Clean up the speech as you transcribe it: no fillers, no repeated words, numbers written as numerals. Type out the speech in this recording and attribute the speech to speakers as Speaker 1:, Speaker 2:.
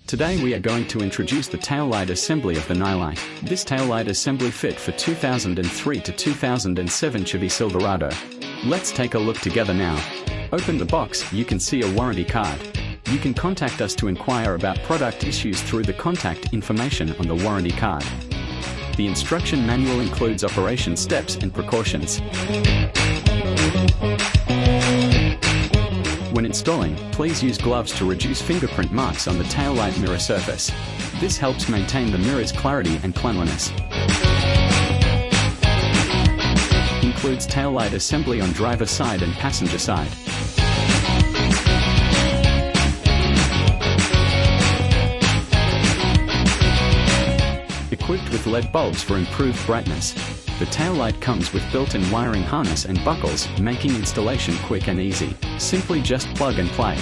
Speaker 1: Today we are going to introduce the taillight assembly of the Nilight. This taillight assembly fit for 2003 to 2007 Chevy Silverado. Let's take a look together now. Open the box, you can see a warranty card. You can contact us to inquire about product issues through the contact information on the warranty card. The instruction manual includes operation steps and precautions. When installing, please use gloves to reduce fingerprint marks on the taillight mirror surface. This helps maintain the mirror's clarity and cleanliness. Includes taillight assembly on driver side and passenger side. Equipped with LED bulbs for improved brightness. The taillight comes with built-in wiring harness and buckles, making installation quick and easy. Simply just plug and play.